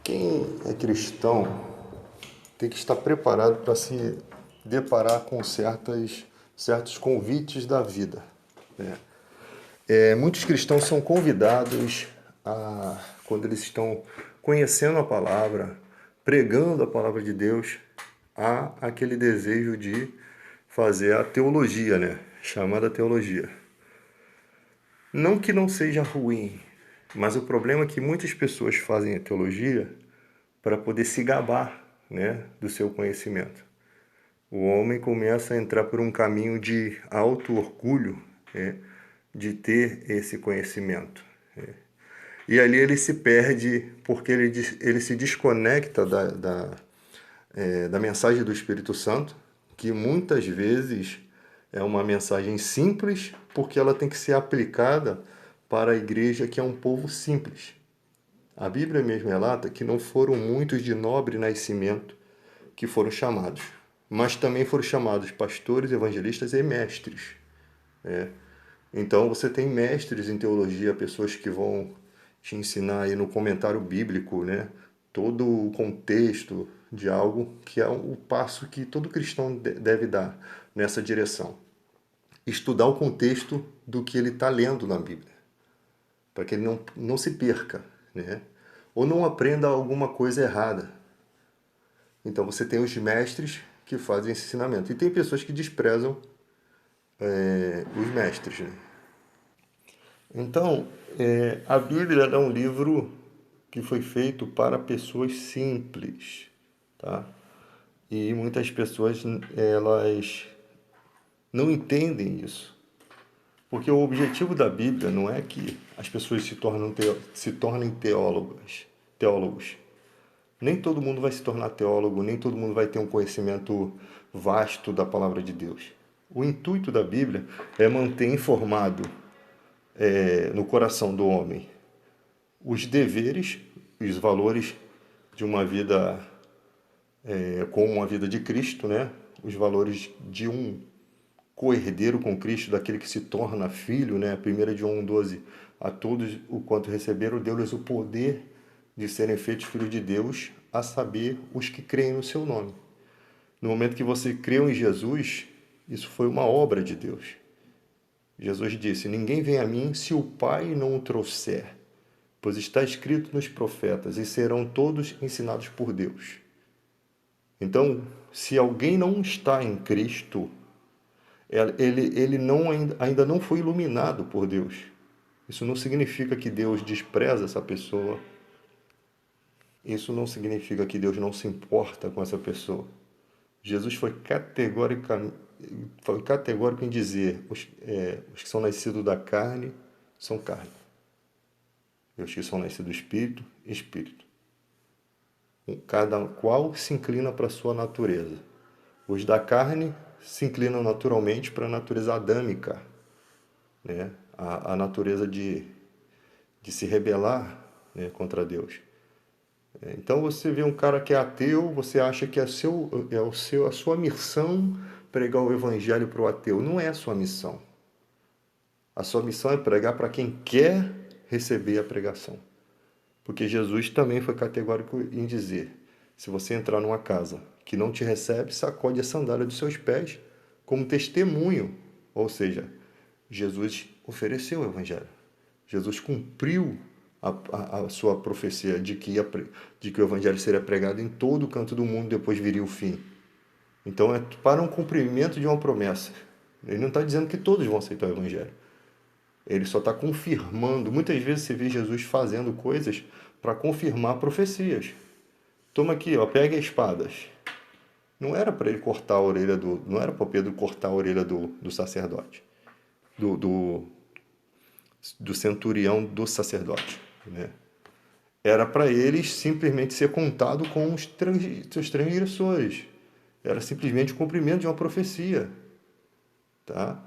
Quem é cristão tem que estar preparado para se deparar com certos convites da vida, né? Muitos cristãos são convidados quando eles estão conhecendo a palavra, pregando a palavra de Deus, há aquele desejo de fazer a teologia, né? Chamada teologia. Não que não seja ruim, mas o problema é que muitas pessoas fazem a teologia para poder se gabar, né, do seu conhecimento. O homem começa a entrar por um caminho de auto-orgulho, né, de ter esse conhecimento, né? E ali ele se perde porque ele se desconecta da mensagem do Espírito Santo, que muitas vezes é uma mensagem simples, porque ela tem que ser aplicada para a igreja, que é um povo simples. A Bíblia mesmo relata que não foram muitos de nobre nascimento que foram chamados, mas também foram chamados pastores, evangelistas e mestres, né? Então você tem mestres em teologia, pessoas que vão te ensinar aí no comentário bíblico, né, todo o contexto de algo que é o passo que todo cristão deve dar nessa direção. Estudar o contexto do que ele está lendo na Bíblia, para que ele não se perca, né? Ou não aprenda alguma coisa errada. Então você tem os mestres que fazem esse ensinamento. E tem pessoas que desprezam os mestres, né? Então, a Bíblia é um livro que foi feito para pessoas simples, tá? E muitas pessoas, elas não entendem isso. Porque o objetivo da Bíblia não é que as pessoas se tornem teólogos. Nem todo mundo vai se tornar teólogo, nem todo mundo vai ter um conhecimento vasto da palavra de Deus. O intuito da Bíblia é manter informado no coração do homem os deveres, os valores de uma vida como a vida de Cristo, né? Os valores de um co-herdeiro com Cristo, daquele que se torna filho, né? 1 João 12, a todos o quanto receberam, deu-lhes o poder de serem feitos filhos de Deus, a saber, os que creem no seu nome. No momento que você creu em Jesus, isso foi uma obra de Deus. Jesus disse: ninguém vem a mim se o Pai não o trouxer, pois está escrito nos profetas, e serão todos ensinados por Deus. Então, se alguém não está em Cristo, ele ainda não foi iluminado por Deus. Isso não significa que Deus despreza essa pessoa. Isso não significa que Deus não se importa com essa pessoa. Jesus foi categórico em dizer: os que são nascidos da carne são carne, e os que são nascidos do Espírito, Espírito. Cada qual se inclina para a sua natureza. Os da carne se inclinam naturalmente para a natureza adâmica, né? A natureza de se rebelar, né, contra Deus. Então você vê um cara que é ateu, você acha que a sua missão pregar o evangelho para o ateu. Não é a sua missão. A sua missão é pregar para quem quer receber a pregação. Porque Jesus também foi categórico em dizer: se você entrar numa casa que não te recebe, sacode a sandália dos seus pés como testemunho. Ou seja, Jesus ofereceu o evangelho. Jesus cumpriu a sua profecia de que o evangelho seria pregado em todo o canto do mundo, depois viria o fim. Então é para um cumprimento de uma promessa. Ele não está dizendo que todos vão aceitar o evangelho. Ele só está confirmando. Muitas vezes você vê Jesus fazendo coisas para confirmar profecias. Toma aqui, ó, pega espadas. Não era para ele cortar a orelha não era para Pedro cortar a orelha do sacerdote, do centurião do sacerdote, né? Era para eles simplesmente ser contado com os seus transgressores. Era simplesmente o cumprimento de uma profecia, tá?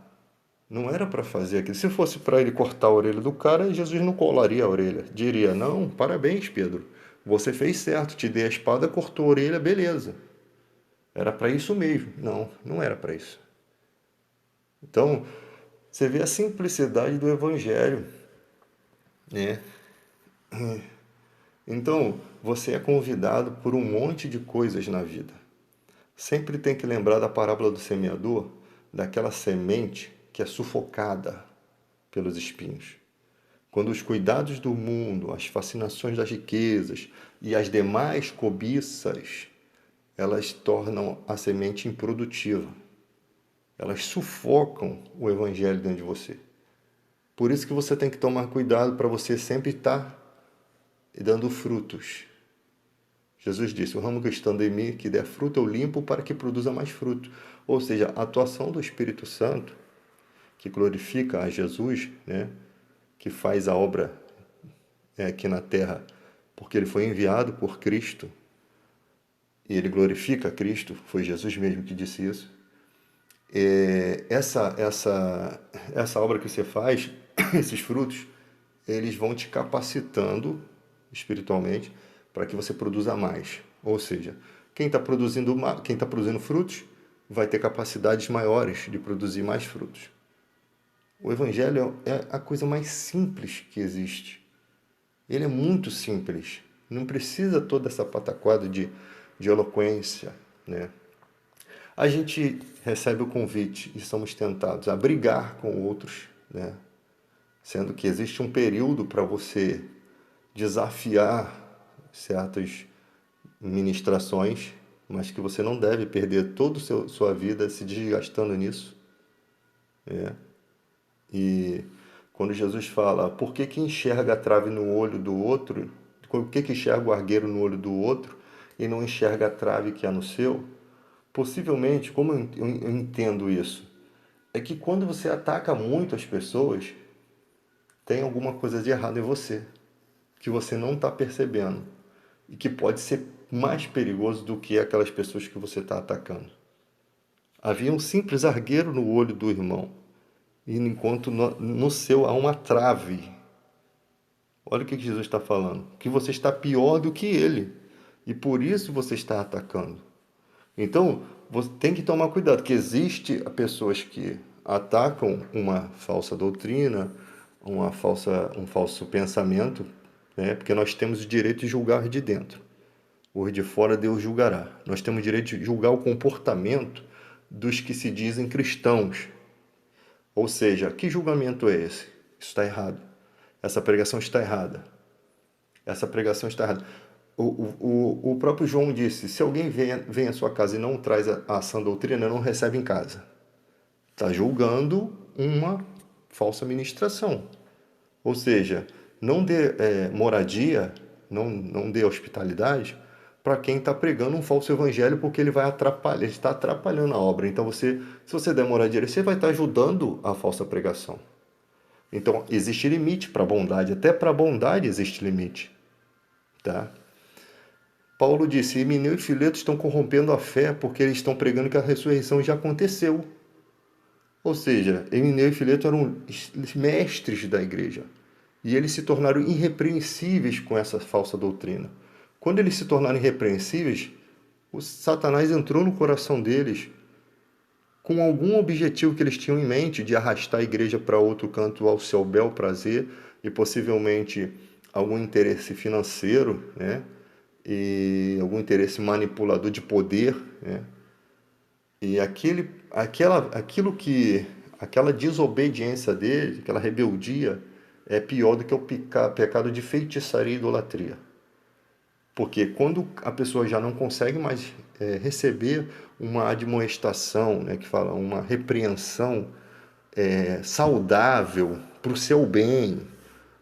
Não era para fazer aquilo. Se fosse para ele cortar a orelha do cara, Jesus não colaria a orelha. Diria: não, parabéns, Pedro. Você fez certo, te dei a espada, cortou a orelha, beleza. Era para isso mesmo. Não, não era para isso. Então, você vê a simplicidade do evangelho, né? Então, você é convidado por um monte de coisas na vida. Sempre tem que lembrar da parábola do semeador, daquela semente que é sufocada pelos espinhos. Quando os cuidados do mundo, as fascinações das riquezas e as demais cobiças, elas tornam a semente improdutiva. Elas sufocam o evangelho dentro de você. Por isso que você tem que tomar cuidado para você sempre estar dando frutos. Jesus disse: o ramo que estando em mim, que der fruto, eu limpo para que produza mais fruto. Ou seja, a atuação do Espírito Santo, que glorifica a Jesus, né? Que faz a obra aqui na terra, porque ele foi enviado por Cristo, e ele glorifica Cristo, foi Jesus mesmo que disse isso. Essa obra que você faz, esses frutos, eles vão te capacitando espiritualmente para que você produza mais. Ou seja, quem tá produzindo frutos vai ter capacidades maiores de produzir mais frutos. O Evangelho é a coisa mais simples que existe. Ele é muito simples. Não precisa toda essa pataquada de eloquência, né? A gente recebe o convite e somos tentados a brigar com outros, né? Sendo que existe um período para você desafiar certas ministrações, mas que você não deve perder toda a sua vida se desgastando nisso, né? E quando Jesus fala, por que que enxerga a trave no olho do outro, por que que enxerga o argueiro no olho do outro e não enxerga a trave que há no seu? Possivelmente, como eu entendo isso, é que quando você ataca muito as pessoas, tem alguma coisa de errado em você, que você não está percebendo e que pode ser mais perigoso do que aquelas pessoas que você está atacando. Havia um simples argueiro no olho do irmão, e enquanto no seu há uma trave. Olha o que Jesus está falando, que você está pior do que ele, e por isso você está atacando. Então, você tem que tomar cuidado, que existe pessoas que atacam uma falsa doutrina, um falso pensamento, né? Porque nós temos o direito de julgar de dentro. Os de fora Deus julgará. Nós temos o direito de julgar o comportamento dos que se dizem cristãos. Ou seja, que julgamento é esse? Isso está errado. Essa pregação está errada. Essa pregação está errada. O próprio João disse, se alguém vem à sua casa e não traz a sã doutrina, não recebe em casa. Está julgando uma falsa ministração. Ou seja, não dê moradia, não dê hospitalidade para quem está pregando um falso evangelho, porque ele vai atrapalhar, ele está atrapalhando a obra. Então, se você der moradia, você vai estar ajudando a falsa pregação. Então, existe limite para a bondade. Até para a bondade existe limite. Tá? Paulo disse, Himeneu e Fileto estão corrompendo a fé porque eles estão pregando que a ressurreição já aconteceu. Ou seja, Himeneu e Fileto eram mestres da igreja. E eles se tornaram irrepreensíveis com essa falsa doutrina. Quando eles se tornaram irrepreensíveis, o Satanás entrou no coração deles com algum objetivo que eles tinham em mente de arrastar a igreja para outro canto ao seu bel prazer e possivelmente algum interesse financeiro, né? E algum interesse manipulador de poder, né? E aquela desobediência dele, aquela rebeldia, é pior do que o pecado de feitiçaria e idolatria. Porque quando a pessoa já não consegue mais receber uma admoestação, né, que fala uma repreensão saudável para o seu bem,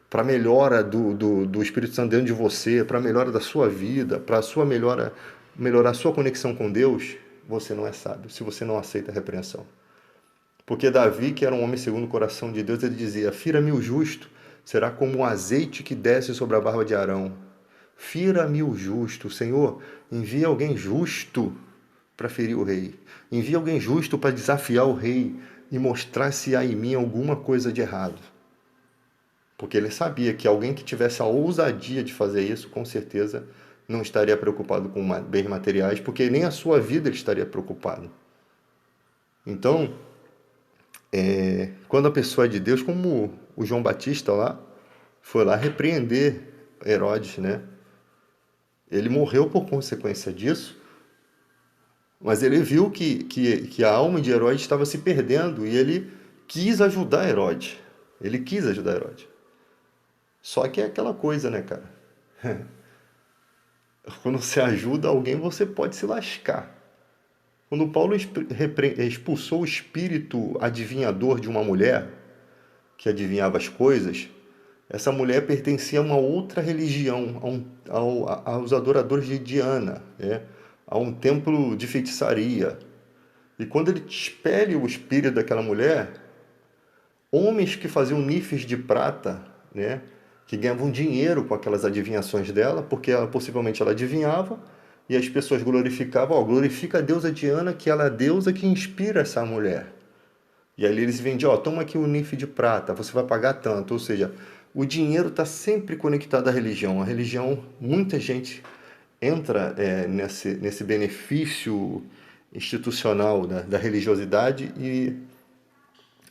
para a melhora do Espírito Santo dentro de você, para a melhora da sua vida, para a sua melhorar a sua conexão com Deus, você não é sábio, se você não aceita a repreensão. Porque Davi, que era um homem segundo o coração de Deus, ele dizia, fira-me o justo, será como o azeite que desce sobre a barba de Arão. Fira-me o justo, Senhor, envia alguém justo para ferir o rei. Envia alguém justo para desafiar o rei e mostrar se há em mim alguma coisa de errado. Porque ele sabia que alguém que tivesse a ousadia de fazer isso, com certeza, não estaria preocupado com bens materiais, porque nem a sua vida ele estaria preocupado. Então, quando a pessoa é de Deus, como o João Batista lá, foi lá repreender Herodes, né? Ele morreu por consequência disso, mas ele viu que a alma de Herodes estava se perdendo e ele quis ajudar Herodes. Ele quis ajudar Herodes. Só que é aquela coisa, né, cara? Quando você ajuda alguém, você pode se lascar. Quando Paulo expulsou o espírito adivinhador de uma mulher, que adivinhava as coisas, essa mulher pertencia a uma outra religião, aos adoradores de Diana, né? A um templo de feitiçaria. E quando ele expele o espírito daquela mulher, homens que faziam nifes de prata, né? Que ganhavam dinheiro com aquelas adivinhações dela, porque possivelmente ela adivinhava, e as pessoas glorificavam, ó, glorifica a deusa Diana, que ela é a deusa que inspira essa mulher. E ali eles vendiam, ó, toma aqui o nife de prata, você vai pagar tanto. Ou seja, o dinheiro está sempre conectado à religião. A religião, muita gente entra nesse benefício institucional da religiosidade e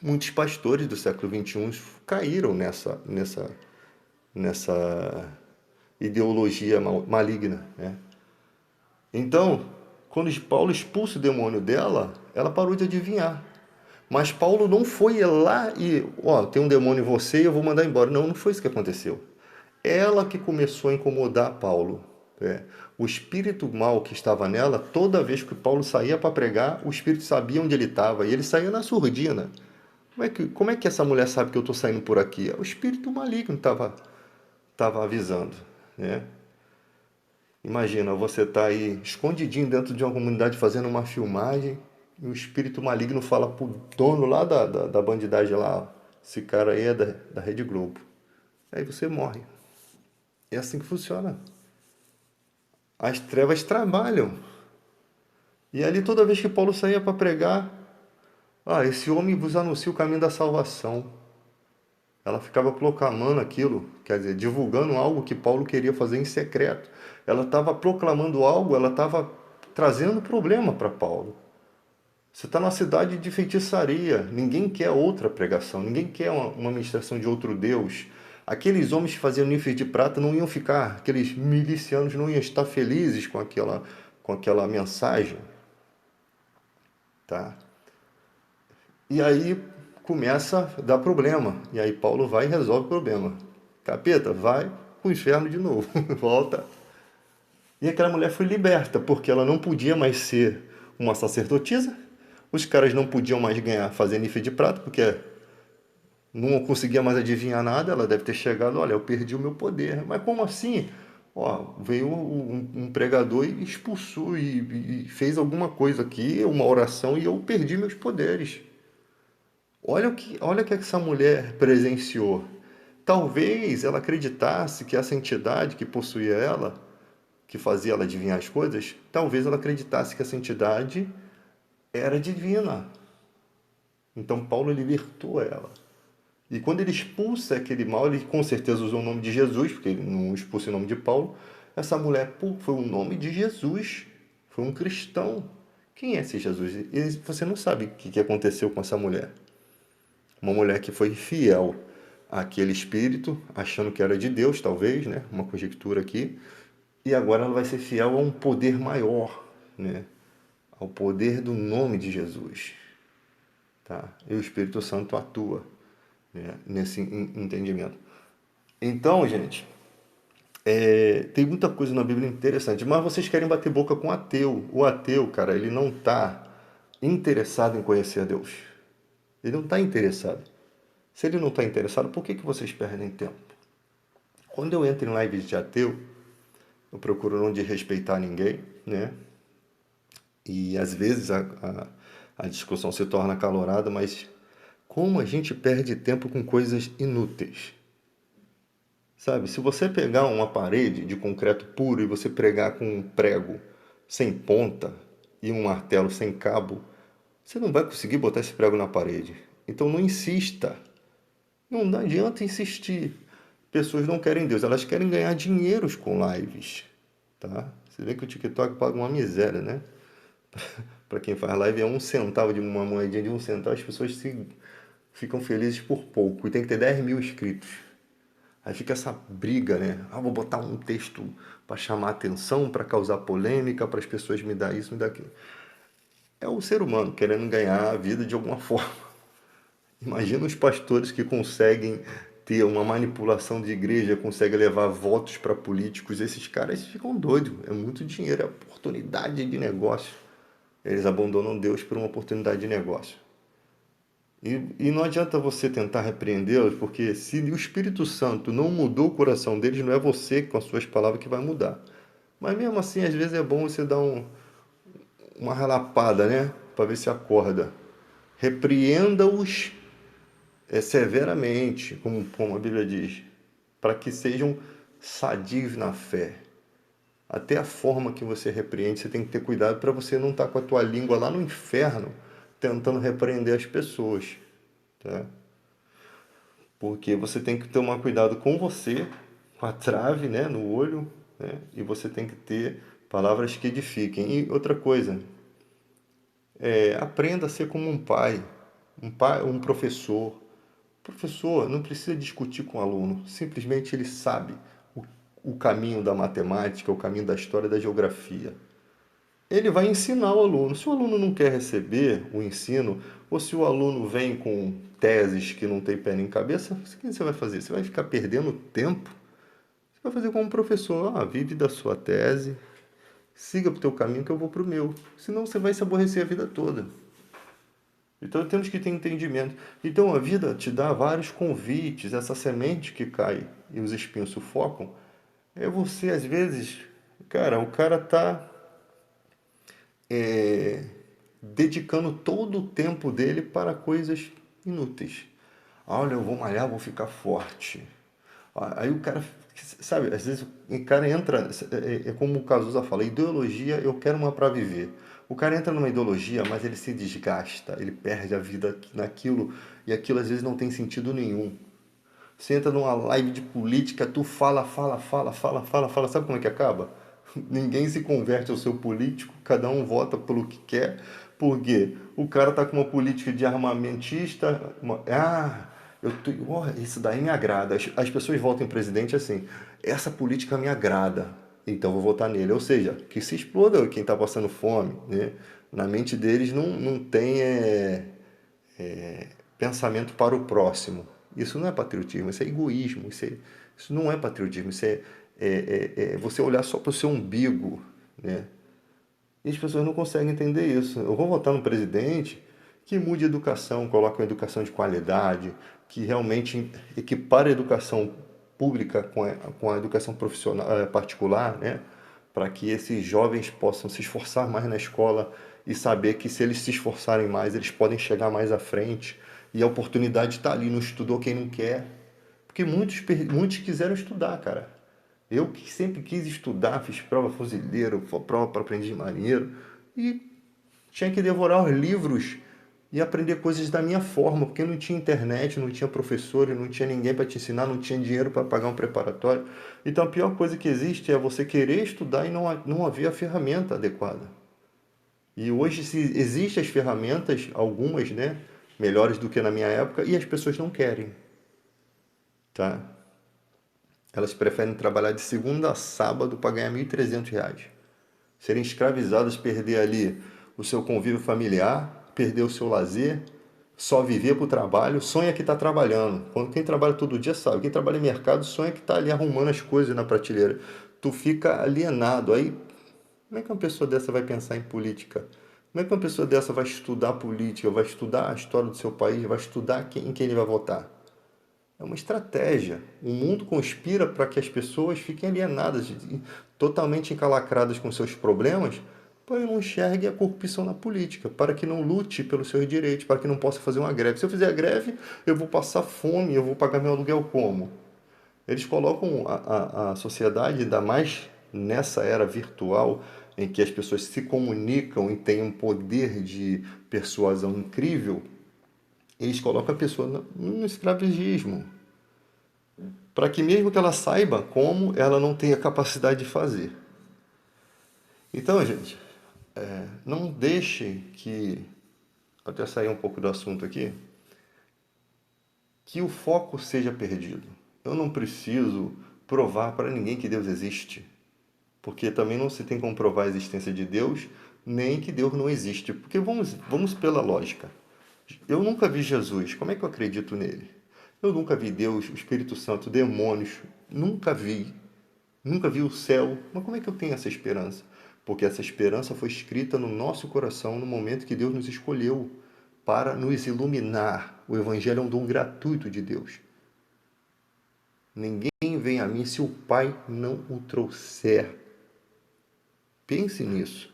muitos pastores do século XXI caíram nessa ideologia maligna, né? Então, quando Paulo expulsa o demônio dela, ela parou de adivinhar. Mas Paulo não foi lá e, ó, tem um demônio em você e eu vou mandar embora. Não, não foi isso que aconteceu. Ela que começou a incomodar Paulo. É. O espírito mal que estava nela, toda vez que Paulo saía para pregar, o espírito sabia onde ele estava e ele saía na surdina. Como é que essa mulher sabe que eu estou saindo por aqui? O espírito maligno estava avisando, né? Imagina, você tá aí escondidinho dentro de uma comunidade fazendo uma filmagem e o espírito maligno fala pro dono lá da bandidagem lá, ó, esse cara aí é da Rede Globo. Aí você morre. É assim que funciona. As trevas trabalham. E ali toda vez que Paulo saía para pregar, esse homem vos anuncia o caminho da salvação. Ela ficava proclamando aquilo, quer dizer, divulgando algo que Paulo queria fazer em secreto. Ela estava proclamando algo, ela estava trazendo problema para Paulo. Você está numa cidade de feitiçaria, ninguém quer outra pregação, ninguém quer uma ministração de outro Deus. Aqueles homens que faziam níveis de prata não iam ficar, aqueles milicianos não iam estar felizes com aquela mensagem. Tá? E aí começa a dar problema. E aí Paulo vai e resolve o problema. Capeta, vai pro inferno de novo. Volta. E aquela mulher foi liberta, porque ela não podia mais ser uma sacerdotisa. Os caras não podiam mais fazer nível de prata, porque não conseguia mais adivinhar nada. Ela deve ter chegado, olha, eu perdi o meu poder. Mas como assim? Ó, veio um pregador e expulsou e fez alguma coisa aqui, uma oração, e eu perdi meus poderes. Olha o que essa mulher presenciou. Talvez ela acreditasse que essa entidade que possuía ela, que fazia ela adivinhar as coisas, talvez ela acreditasse que essa entidade era divina. Então Paulo libertou ela. E quando ele expulsa aquele mal, ele com certeza usou o nome de Jesus, porque ele não expulsa o nome de Paulo. Essa mulher, pô, foi o nome de Jesus. Foi um cristão. Quem é esse Jesus? E você não sabe o que aconteceu com essa mulher. Uma mulher que foi fiel àquele espírito, achando que era de Deus, talvez, né? Uma conjectura aqui. E agora ela vai ser fiel a um poder maior, né? Ao poder do nome de Jesus. Tá? E o Espírito Santo atua, né? Nesse entendimento. Então, gente, tem muita coisa na Bíblia interessante, mas vocês querem bater boca com o ateu. O ateu, cara, ele não está interessado em conhecer a Deus. Ele não está interessado. Se ele não está interessado, por que vocês perdem tempo? Quando eu entro em lives de ateu, eu procuro não desrespeitar ninguém, né? E às vezes a discussão se torna acalorada, mas como a gente perde tempo com coisas inúteis? Sabe, se você pegar uma parede de concreto puro e você pregar com um prego sem ponta e um martelo sem cabo, você não vai conseguir botar esse prego na parede. Então não insista. Não adianta insistir. Pessoas não querem Deus, elas querem ganhar dinheiro com lives, tá? Você vê que o TikTok paga uma miséria, né? Para quem faz live é 1 centavo, de uma moedinha de 1 centavo, as pessoas ficam felizes por pouco. E tem que ter 10 mil inscritos. Aí fica essa briga, né? Ah, vou botar um texto para chamar atenção, para causar polêmica, para as pessoas me dar isso, me dar aquilo. É o ser humano querendo ganhar a vida de alguma forma. Imagina os pastores que conseguem ter uma manipulação de igreja, conseguem levar votos para políticos. Esses caras ficam doidos. É muito dinheiro, é oportunidade de negócio. Eles abandonam Deus por uma oportunidade de negócio. E não adianta você tentar repreendê-los, porque se o Espírito Santo não mudou o coração deles, não é você com as suas palavras que vai mudar. Mas mesmo assim, às vezes é bom você dar uma relapada, né? Para ver se acorda. Repreenda-os severamente, como a Bíblia diz, para que sejam sadios na fé. Até a forma que você repreende, você tem que ter cuidado para você não estar com a tua língua lá no inferno tentando repreender as pessoas, tá? Porque você tem que tomar cuidado com você, com a trave, né, no olho, né? E você tem que ter palavras que edifiquem. E outra coisa, aprenda a ser como um pai, um professor. O professor não precisa discutir com o aluno, simplesmente ele sabe o caminho da matemática, o caminho da história, da geografia. Ele vai ensinar o aluno. Se o aluno não quer receber o ensino, ou se o aluno vem com teses que não tem pé nem cabeça, o que você vai fazer? Você vai ficar perdendo tempo? Você vai fazer como um professor, vive da sua tese, siga para o teu caminho que eu vou para o meu. Senão você vai se aborrecer a vida toda. Então temos que ter entendimento. Então a vida te dá vários convites, essa semente que cai e os espinhos sufocam, é você às vezes, cara, o cara tá é, dedicando todo o tempo dele para coisas inúteis. Olha, eu vou malhar, vou ficar forte. Aí o cara, sabe, às vezes o cara entra, é como o Cazuza fala, ideologia, eu quero uma para viver. O cara entra numa ideologia, mas ele se desgasta, ele perde a vida naquilo, e aquilo às vezes não tem sentido nenhum. Você entra numa live de política, tu fala, sabe como é que acaba? Ninguém se converte ao seu político, cada um vota pelo que quer, porque o cara tá com uma política de armamentista, isso daí me agrada. As pessoas votam em presidente assim, essa política me agrada, então vou votar nele. Ou seja, que se exploda quem está passando fome, né? Na mente deles não tem pensamento para o próximo. Isso não é patriotismo, isso é egoísmo, isso não é patriotismo, isso é você olhar só para o seu umbigo, né? E as pessoas não conseguem entender isso. Eu vou votar no presidente que mude a educação, coloque uma educação de qualidade, que realmente equipare a educação pública com a educação profissional, particular, né? Para que esses jovens possam se esforçar mais na escola e saber que se eles se esforçarem mais, eles podem chegar mais à frente. E a oportunidade está ali, não estudou quem não quer. Porque muitos quiseram estudar, cara. Eu que sempre quis estudar, fiz prova fuzileiro, prova para aprendiz de marinheiro, e tinha que devorar os livros e aprender coisas da minha forma, porque não tinha internet, não tinha professor, não tinha ninguém para te ensinar, não tinha dinheiro para pagar um preparatório. Então a pior coisa que existe é você querer estudar e não haver a ferramenta adequada. E hoje se existem as ferramentas, algumas, né, melhores do que na minha época, e as pessoas não querem, tá? Elas preferem trabalhar de segunda a sábado para ganhar R$ 1.300. Serem escravizadas, perder ali o seu convívio familiar, perder o seu lazer, só viver para o trabalho, sonha que está trabalhando. Quando quem trabalha todo dia sabe, quem trabalha em mercado sonha que está ali arrumando as coisas na prateleira. Tu fica alienado. Aí, como é que uma pessoa dessa vai pensar em política? Como é que uma pessoa dessa vai estudar política, vai estudar a história do seu país, vai estudar em quem ele vai votar? É uma estratégia. O mundo conspira para que as pessoas fiquem alienadas, totalmente encalacradas com seus problemas, para que não enxergue a corrupção na política, para que não lute pelos seus direitos, para que não possa fazer uma greve. Se eu fizer greve, eu vou passar fome, eu vou pagar meu aluguel como? Eles colocam a sociedade, ainda mais nessa era virtual, em que as pessoas se comunicam e têm um poder de persuasão incrível, eles colocam a pessoa no escravagismo, para que mesmo que ela saiba como, ela não tenha capacidade de fazer. Então, gente, não deixe que, até sair um pouco do assunto aqui, que o foco seja perdido. Eu não preciso provar para ninguém que Deus existe, porque também não se tem como provar a existência de Deus, nem que Deus não existe. Porque vamos pela lógica. Eu nunca vi Jesus, como é que eu acredito nele? Eu nunca vi Deus, o Espírito Santo, demônios, nunca vi. Nunca vi o céu, mas como é que eu tenho essa esperança? Porque essa esperança foi escrita no nosso coração no momento que Deus nos escolheu para nos iluminar. O Evangelho é um dom gratuito de Deus. Ninguém vem a mim se o Pai não o trouxer. Pense nisso.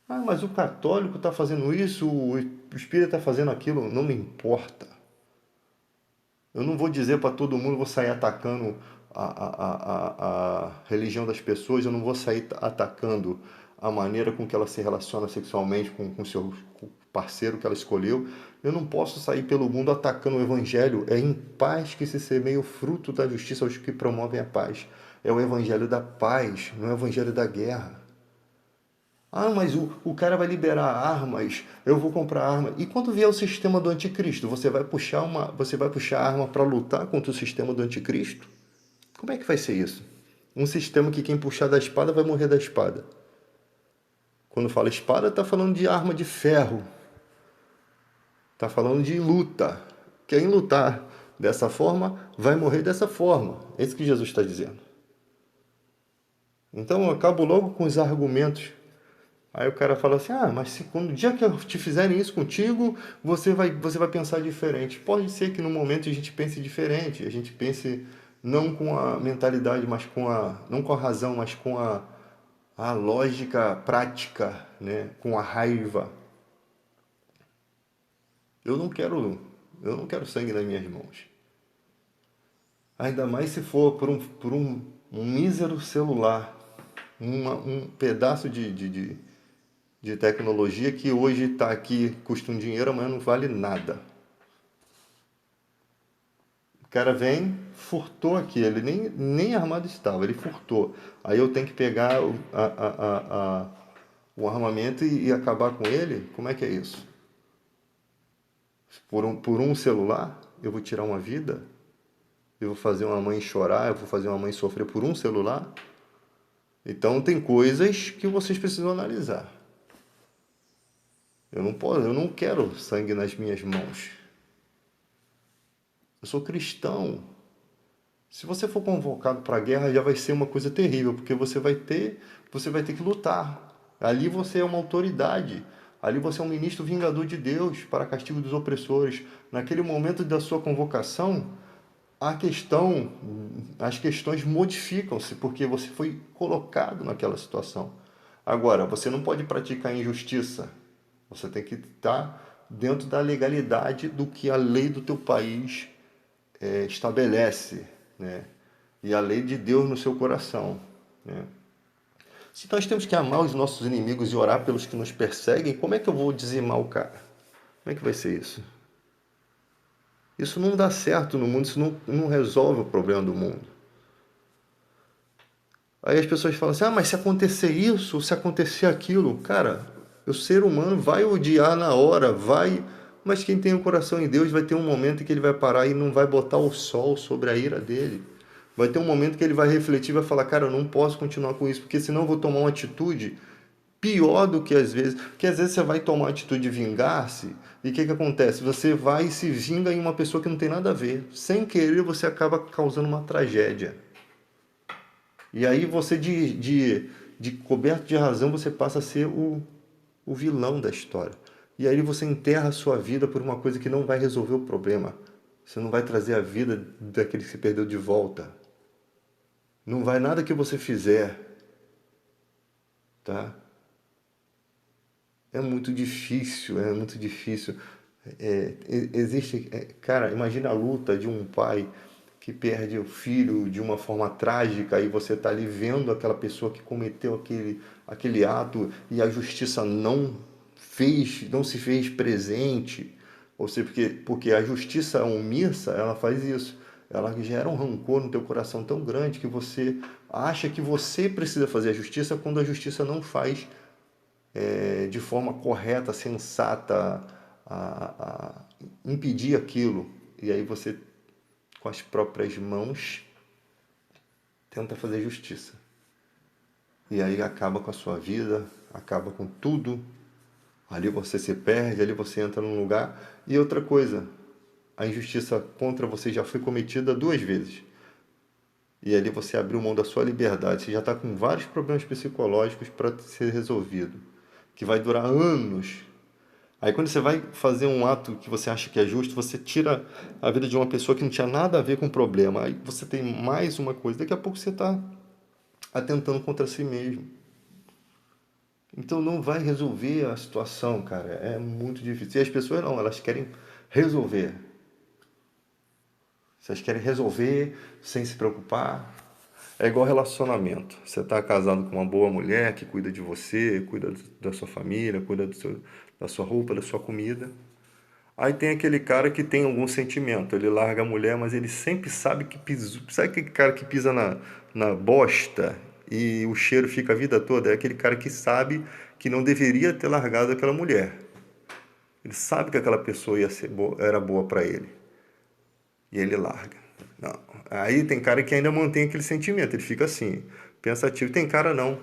Ah, mas o católico está fazendo isso, o espírita está fazendo aquilo. Não me importa. Eu não vou dizer para todo mundo, vou sair atacando a religião das pessoas, eu não vou sair atacando a maneira com que ela se relaciona sexualmente com o seu parceiro que ela escolheu. Eu não posso sair pelo mundo atacando o evangelho. É em paz que se semeia o fruto da justiça aos que promovem a paz. É o evangelho da paz, não é o evangelho da guerra. Ah, mas o cara vai liberar armas, eu vou comprar arma. E quando vier o sistema do anticristo, você vai puxar arma para lutar contra o sistema do anticristo? Como é que vai ser isso? Um sistema que quem puxar da espada vai morrer da espada. Quando fala espada, está falando de arma de ferro. Está falando de luta. Quem lutar dessa forma vai morrer dessa forma. É isso que Jesus está dizendo. Então eu acabo logo com os argumentos. Aí o cara fala assim, ah, mas se quando o dia que te fizerem isso contigo, você vai pensar diferente. Pode ser que no momento a gente pense diferente, a gente pense não com a mentalidade, mas não com a razão, mas com a lógica prática, né? Com a raiva. Eu não quero, eu não quero sangue nas minhas mãos. Ainda mais se for por um mísero celular, um pedaço de tecnologia que hoje está aqui, custa um dinheiro, amanhã não vale nada. O cara vem, furtou aqui, ele nem armado estava, ele furtou. Aí eu tenho que pegar o armamento e acabar com ele? Como é que é isso? Por um celular, eu vou tirar uma vida? Eu vou fazer uma mãe chorar, eu vou fazer uma mãe sofrer por um celular? Então tem coisas que vocês precisam analisar. Eu não quero sangue nas minhas mãos. Eu sou cristão. Se você for convocado para a guerra, já vai ser uma coisa terrível, porque você vai ter que lutar. Ali você é uma autoridade. Ali você é um ministro vingador de Deus para castigo dos opressores. Naquele momento da sua convocação, as questões modificam-se, porque você foi colocado naquela situação. Agora, você não pode praticar injustiça. Você tem que estar dentro da legalidade do que a lei do teu país estabelece, né? E a lei de Deus no seu coração, né? Se nós temos que amar os nossos inimigos e orar pelos que nos perseguem, como é que eu vou dizimar o cara? Como é que vai ser isso? Isso não dá certo no mundo, isso não resolve o problema do mundo. Aí as pessoas falam assim, ah, mas se acontecer isso, se acontecer aquilo, cara, o ser humano vai odiar na hora, vai, mas quem tem o coração em Deus vai ter um momento em que ele vai parar e não vai botar o sol sobre a ira dele. Vai ter um momento que ele vai refletir e vai falar, cara, eu não posso continuar com isso, porque senão eu vou tomar uma atitude pior do que às vezes. Porque às vezes você vai tomar a atitude de vingar-se, e o que acontece? Você vai e se vinga em uma pessoa que não tem nada a ver. Sem querer, você acaba causando uma tragédia. E aí você, de coberto de razão, você passa a ser o vilão da história. E aí você enterra a sua vida por uma coisa que não vai resolver o problema. Você não vai trazer a vida daquele que se perdeu de volta. Não vai nada que você fizer, tá? É muito difícil, é muito difícil. Existe, cara, imagina a luta de um pai que perde o filho de uma forma trágica e você está ali vendo aquela pessoa que cometeu aquele ato e a justiça não se fez presente. Ou seja, porque a justiça omissa, ela faz isso. Ela gera um rancor no teu coração tão grande que você acha que você precisa fazer a justiça quando a justiça não faz de forma correta, sensata, a impedir aquilo. E aí você com as próprias mãos, tenta fazer justiça. E aí acaba com a sua vida, acaba com tudo. Ali você se perde, ali você entra num lugar. E outra coisa, a injustiça contra você já foi cometida 2 vezes. E ali você abriu mão da sua liberdade. Você já está com vários problemas psicológicos para ser resolvido, que vai durar anos. Aí quando você vai fazer um ato que você acha que é justo, você tira a vida de uma pessoa que não tinha nada a ver com o problema. Aí você tem mais uma coisa. Daqui a pouco você está atentando contra si mesmo. Então não vai resolver a situação, cara. É muito difícil. E as pessoas não, elas querem resolver. Vocês querem resolver sem se preocupar. É igual relacionamento. Você está casado com uma boa mulher que cuida de você, cuida da sua família, cuida da sua roupa, da sua comida. Aí tem aquele cara que tem algum sentimento. Ele larga a mulher, mas ele sempre sabe que pisou. Sabe aquele cara que pisa na bosta e o cheiro fica a vida toda? É aquele cara que sabe que não deveria ter largado aquela mulher. Ele sabe que aquela pessoa era boa para ele. E ele larga. Não. Aí tem cara que ainda mantém aquele sentimento, ele fica assim, pensativo. Tem cara não.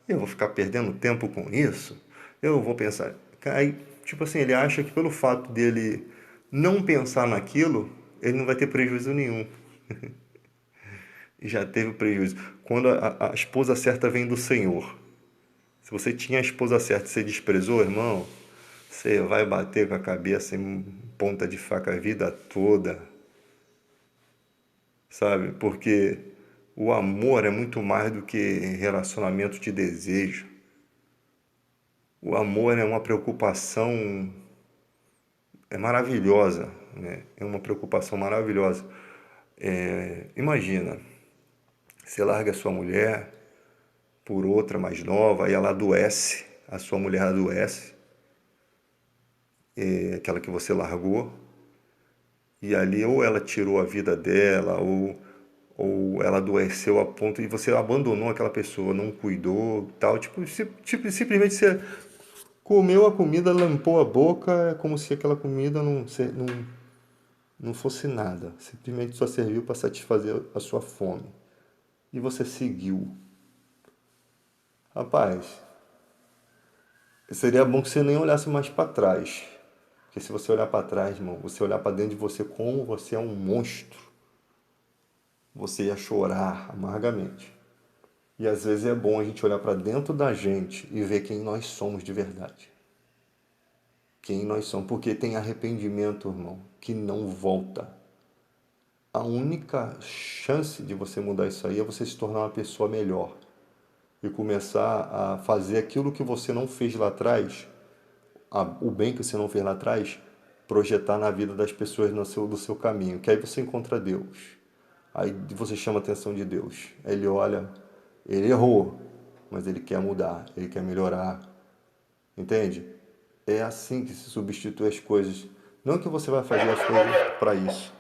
Eu vou ficar perdendo tempo com isso? Eu vou pensar. Aí, tipo assim, ele acha que pelo fato dele não pensar naquilo, ele não vai ter prejuízo nenhum. E já teve prejuízo. Quando a esposa certa vem do Senhor. Se você tinha a esposa certa e você desprezou, irmão, você vai bater com a cabeça em ponta de faca a vida toda. Sabe? Porque o amor é muito mais do que relacionamento de desejo. O amor é uma preocupação maravilhosa, né? É uma preocupação maravilhosa. Imagina, você larga a sua mulher por outra mais nova, aí ela adoece, a sua mulher adoece, aquela que você largou, e ali ou ela tirou a vida dela, ou ela adoeceu a ponto de você abandonou aquela pessoa, não cuidou, tal, simplesmente você comeu a comida, limpou a boca, é como se aquela comida não fosse nada, simplesmente só serviu para satisfazer a sua fome. E você seguiu. Rapaz, seria bom que você nem olhasse mais para trás. Porque se você olhar para trás, irmão, você olhar para dentro de você como você é um monstro, você ia chorar amargamente. E às vezes é bom a gente olhar para dentro da gente e ver quem nós somos de verdade. Quem nós somos, porque tem arrependimento, irmão, que não volta. A única chance de você mudar isso aí é você se tornar uma pessoa melhor e começar a fazer aquilo que você não fez lá atrás, o bem que você não fez lá atrás, projetar na vida das pessoas do seu caminho, que aí você encontra Deus. Aí você chama a atenção de Deus. Aí ele olha, ele errou, mas ele quer mudar, ele quer melhorar. Entende? É assim que se substitui as coisas. Não que você vai fazer as coisas para isso,